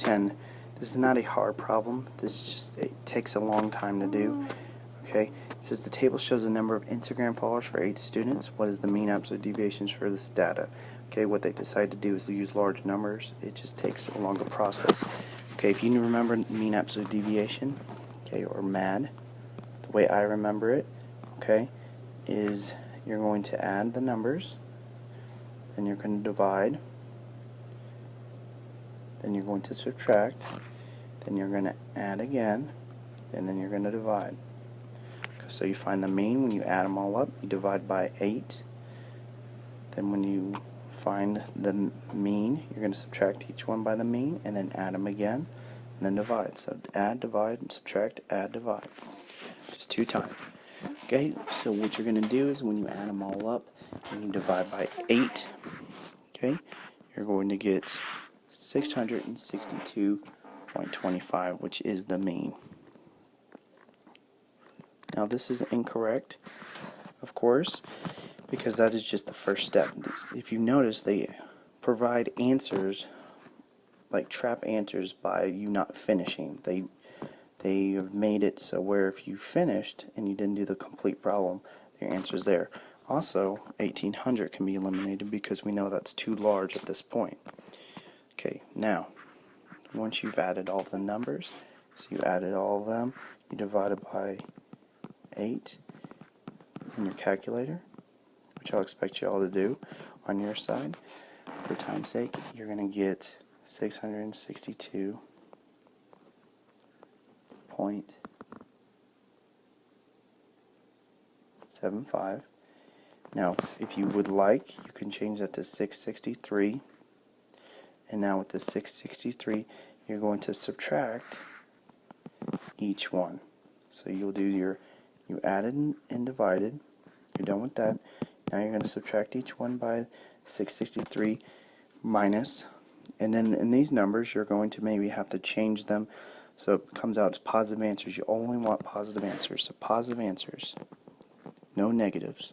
10. This is not a hard problem. It takes a long time to do. Okay, it says the table shows the number of Instagram followers for 8 students. What is the mean absolute deviations for this data? Okay, what they decide to do is to use large numbers. It just takes a longer process. Okay, if you remember mean absolute deviation, okay, or MAD, the way I remember it, okay, is you're going to add the numbers, then you're going to divide, then you're going to subtract, then you're going to add again, and then you're going to divide. So you find the mean. When you add them all up, you divide by 8. Then when you find the mean, you're going to subtract each one by the mean, and then add them again, and then divide. So add, divide, subtract, add, divide. Just 2 times. Okay, so what you're going to do is when you add them all up and you divide by 8, okay, you're going to get 662.25, which is the mean. Now this is incorrect, of course, because that is just the first step. If you notice, they provide answers, like trap answers, by you not finishing. They have made it so where if you finished and you didn't do the complete problem, your answer's there. Also, 1800 can be eliminated because we know that's too large at this point. Okay, now, once you've added all the numbers, so you added all of them, you divide it by 8 in your calculator, which I'll expect you all to do on your side. For time's sake, you're going to get 662.75. Now, if you would like, you can change that to 663. And now with the 663, you're going to subtract each one. So you'll do you added and divided. You're done with that. Now you're going to subtract each one by 663 minus, and then in these numbers you're going to maybe have to change them so it comes out as positive answers. You only want positive answers. So positive answers, no negatives.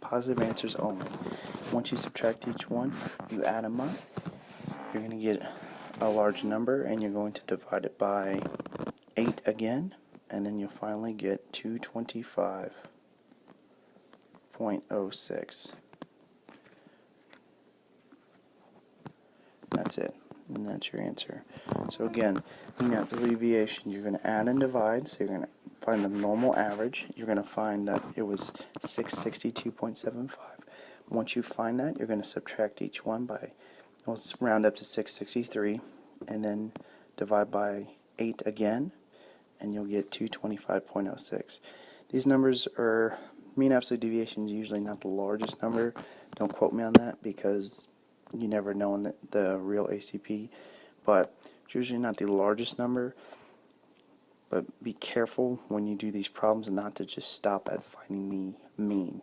Positive answers only. Once you subtract each one, you add them up. You're going to get a large number, and you're going to divide it by 8 again, and then you'll finally get 225.06. That's it, and that's your answer. So again, mean absolute deviation, you're going to add and divide, so you're going to find the normal average. You're going to find that it was 662.75. Once you find that, you're going to subtract each one by, let's round up to 663, and then divide by 8 again, and you'll get 225.06. These numbers are, mean absolute deviation is usually not the largest number. Don't quote me on that because you never know in the real ACP, but it's usually not the largest number. But be careful when you do these problems and not to just stop at finding the mean.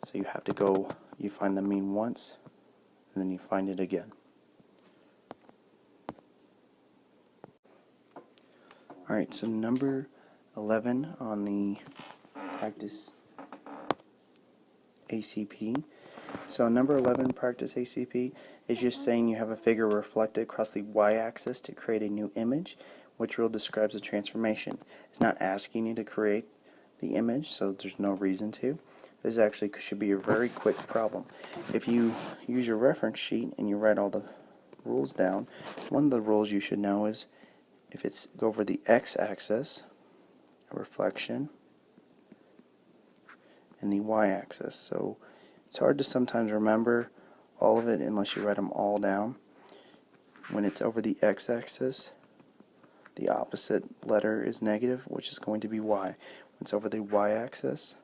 So you have to go, you find the mean once, and then you find it again. Alright, so number 11 on the practice ACP. So number 11 practice ACP is just saying you have a figure reflected across the y-axis to create a new image, which rule describes the transformation. It's not asking you to create the image, so there's no reason to. This actually should be a very quick problem. If you use your reference sheet and you write all the rules down, one of the rules you should know is if it's over the x-axis, a reflection, and the y-axis. So it's hard to sometimes remember all of it unless you write them all down. When it's over the x-axis, the opposite letter is negative, which is going to be y. When it's over the y-axis,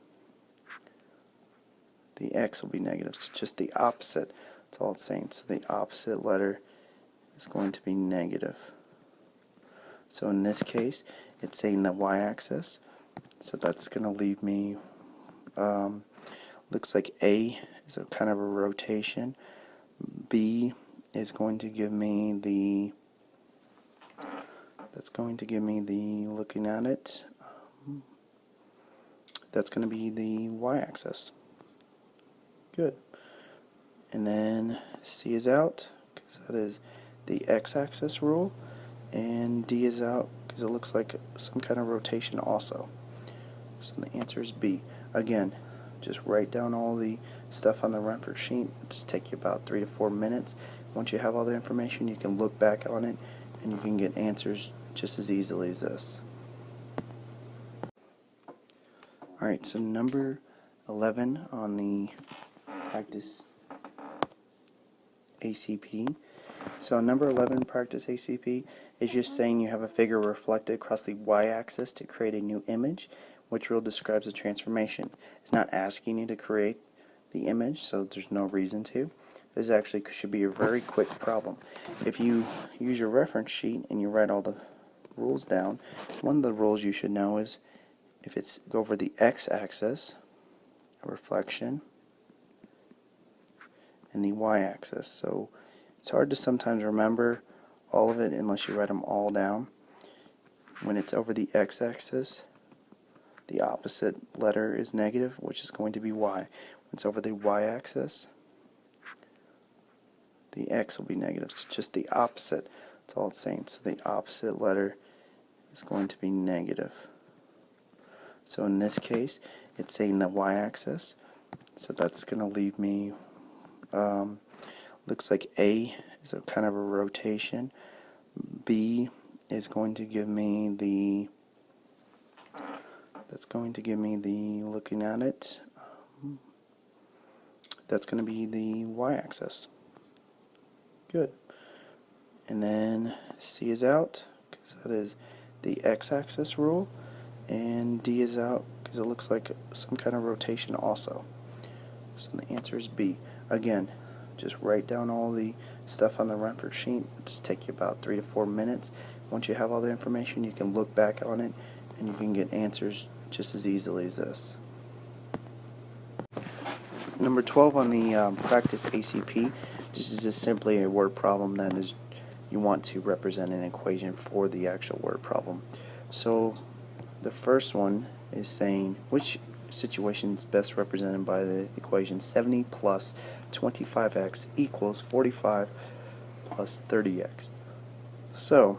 the x will be negative. So just the opposite. That's all it's saying. So the opposite letter is going to be negative. So in this case, it's saying the y-axis. So that's going to leave me, looks like A is a kind of a rotation. B is going to give me the, looking at it, that's going to be the y-axis. Good. and then C is out because that is the x-axis rule, and D is out because it looks like some kind of rotation also. So the answer is B. Again, just write down all the stuff on the reference sheet. It'll just take you about 3 to 4 minutes. Once you have all the information, you can look back on it and you can get answers just as easily as this. Alright, so number 11 on the practice ACP. So number 11 practice ACP is just saying you have a figure reflected across the y-axis to create a new image. Which rule describes the transformation? It's not asking you to create the image, so there's no reason to. This actually should be a very quick problem. If you use your reference sheet and you write all the rules down, one of the rules you should know is if it's over the x-axis, a reflection, and the y-axis. So it's hard to sometimes remember all of it unless you write them all down. When it's over the x-axis, the opposite letter is negative, which is going to be y. When it's over the y-axis, the x will be negative. So just the opposite. That's all it's saying. So the opposite letter is going to be negative. So in this case, it's saying the y-axis. So that's going to leave me, looks like A is a kind of a rotation. B is going to give me the, looking at it, that's going to be the y-axis. Good. And then C is out because that is the x-axis rule, and D is out because it looks like some kind of rotation also. So the answer is B. Again, just write down all the stuff on the reference sheet. It'll just take you about 3 to 4 minutes. Once you have all the information, you can look back on it and you can get answers just as easily as this. Number 12 on the practice ACP, this is just simply a word problem that is you want to represent an equation for the actual word problem. So the first one is saying which situation is best represented by the equation 70 plus 25x equals 45 plus 30x. So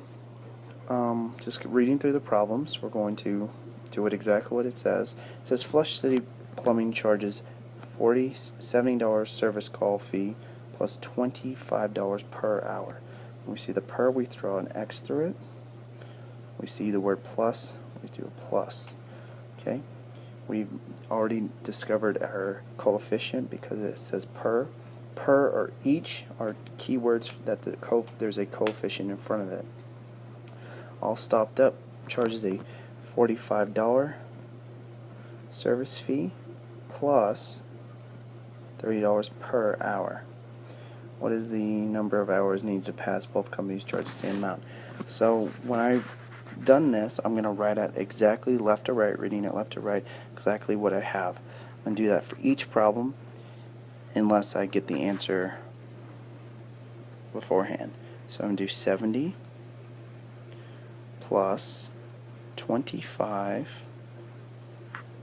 just reading through the problems, we're going to do it exactly what it says. It says Flush City Plumbing charges $70 service call fee plus $25 per hour. When we see the per, we throw an X through it. We see the word plus, we do a plus. Okay? We've already discovered our coefficient because it says per. Per or each are keywords that there's a coefficient in front of it. All stopped up charges a $45 service fee plus $30 per hour. What is the number of hours needed to pass? Both companies charge the same amount. So when I've done this, I'm going to write out exactly left to right, reading it left to right, exactly what I have. I'm going to do that for each problem unless I get the answer beforehand. So I'm going to do 70 plus 25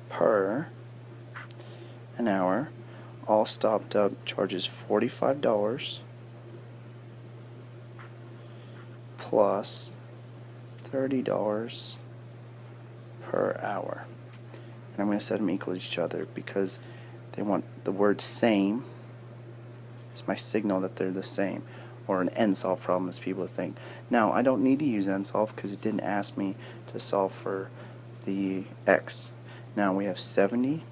per an hour. All stopped up charges $45 plus $30 per hour. And I'm going to set them equal to each other because they want the word same. It's my signal that they're the same, or an end-solve problem as people think. Now I don't need to use end-solve because it didn't ask me to solve for the x. Now we have 70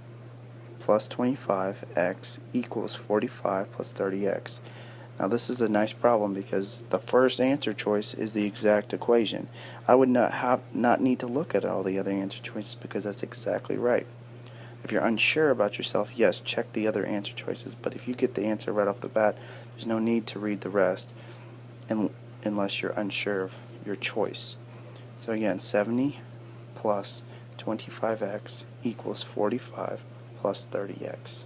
plus 25x equals 45 plus 30x. Now this is a nice problem because the first answer choice is the exact equation. I would not need to look at all the other answer choices because that's exactly right. If you're unsure about yourself, yes, check the other answer choices, but if you get the answer right off the bat, there's no need to read the rest unless you're unsure of your choice. So again, 70 plus 25x equals 45 plus 30x.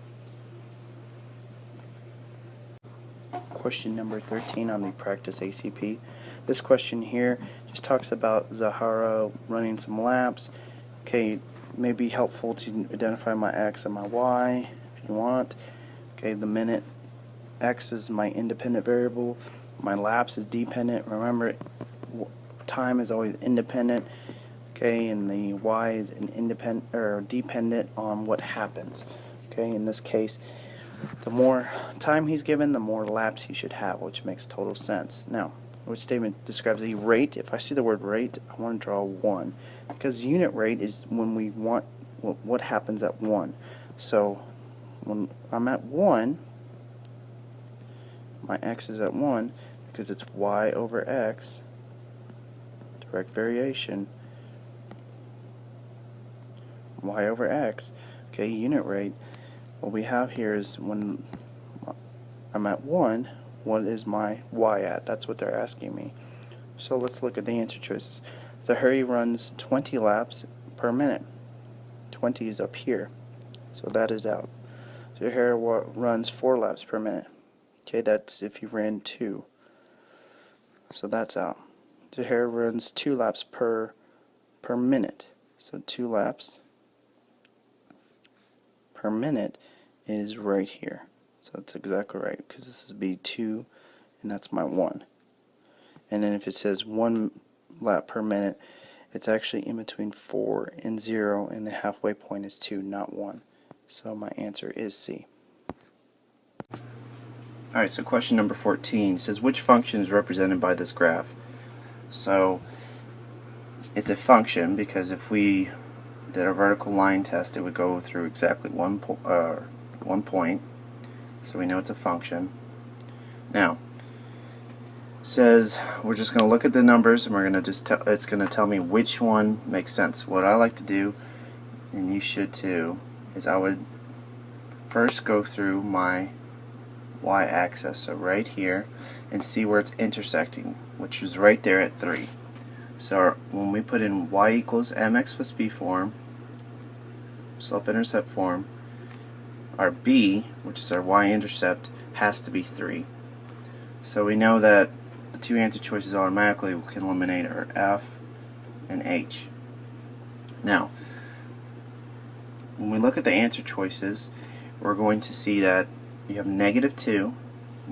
Question number 13 on the practice ACP. This question here just talks about Zahara running some laps. Okay, may be helpful to identify my x and my y if you want. Okay, the minute X is my independent variable, my lapse is dependent. Remember, time is always independent, okay, and the Y is an independent or dependent on what happens. Okay, in this case, the more time he's given, the more lapse he should have, which makes total sense. Now, which statement describes a rate? If I see the word rate, I want to draw 1, because unit rate is when we want what happens at 1. So when I'm at 1, my x is at 1 because it's y over x, direct variation, y over x. Okay, unit rate. What we have here is when I'm at 1, what is my y at? That's what they're asking me. So let's look at the answer choices. So Harry runs 20 laps per minute. 20 is up here, so that is out. So Harry runs 4 laps per minute. Okay, that's if you ran 2. So that's out. So Harry runs 2 laps per minute. So 2 laps per minute is right here. So that's exactly right, because this is B2 and that's my 1. And then if it says 1 lap per minute, it's actually in between 4 and 0, and the halfway point is 2, not 1. So my answer is C. Alright, so question number 14 says, which function is represented by this graph? So it's a function because if we did a vertical line test, it would go through exactly one point. So we know it's a function. Now, says we're just going to look at the numbers and we're going to just it's going to tell me which one makes sense. What I like to do, and you should too, is I would first go through my y-axis, so right here, and see where it's intersecting, which is right there at 3. So when we put in y equals mx plus b form, slope-intercept form, our b, which is our y-intercept, has to be 3. So we know that the two answer choices automatically can eliminate our F and H. Now, when we look at the answer choices, we're going to see that you have -2.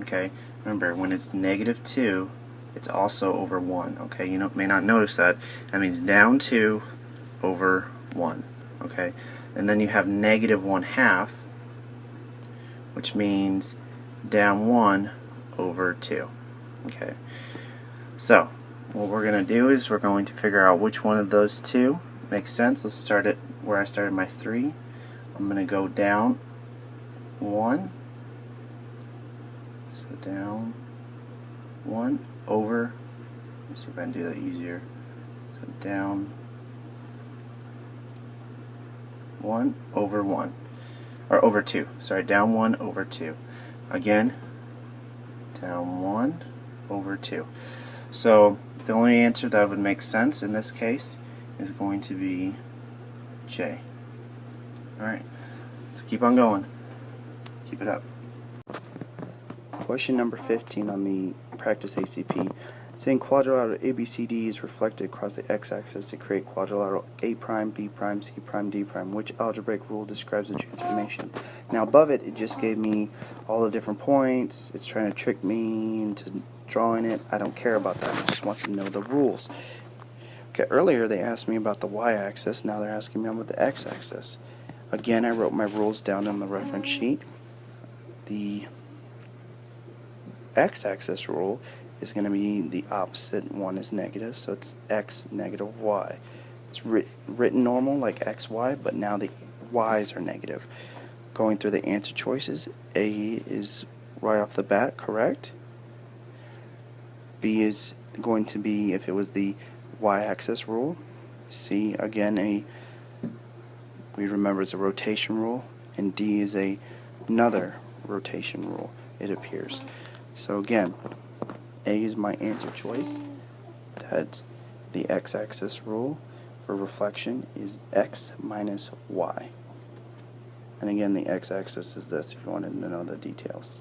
Okay, remember when it's -2, it's also over 1. Okay, you may not notice that. That means down 2 over 1. Okay, and then you have -1/2, which means down 1 over 2. Okay, so what we're going to do is we're going to figure out which one of those two makes sense. Let's start it where I started my 3. I'm going to go down 1. So down 1 over, let's see if I can do that easier. So down 1 over 1, or over 2. Sorry, down 1 over 2. Again, down 1 over 2. So the only answer that would make sense in this case is going to be J. Alright, so keep on going. Keep it up. Question number 15 on the practice ACP. Saying quadrilateral ABCD is reflected across the x-axis to create quadrilateral A prime, B prime, C prime, D prime. Which algebraic rule describes the transformation? Now above it, it just gave me all the different points. It's trying to trick me into drawing it. I don't care about that. It just wants to know the rules. Okay, earlier they asked me about the y-axis. Now they're asking me about the x-axis. Again, I wrote my rules down on the reference sheet. The x-axis rule is going to be the opposite. One is negative, so it's x negative y. It's written normal like xy, but now the y's are negative. Going through the answer choices, A is right off the bat correct. B is going to be, if it was the y-axis rule. C, again, we remember it's a rotation rule, and D is another rotation rule, it appears. So again, A is my answer choice. That the x-axis rule for reflection is x minus y. And again, the x-axis is this if you wanted to know the details.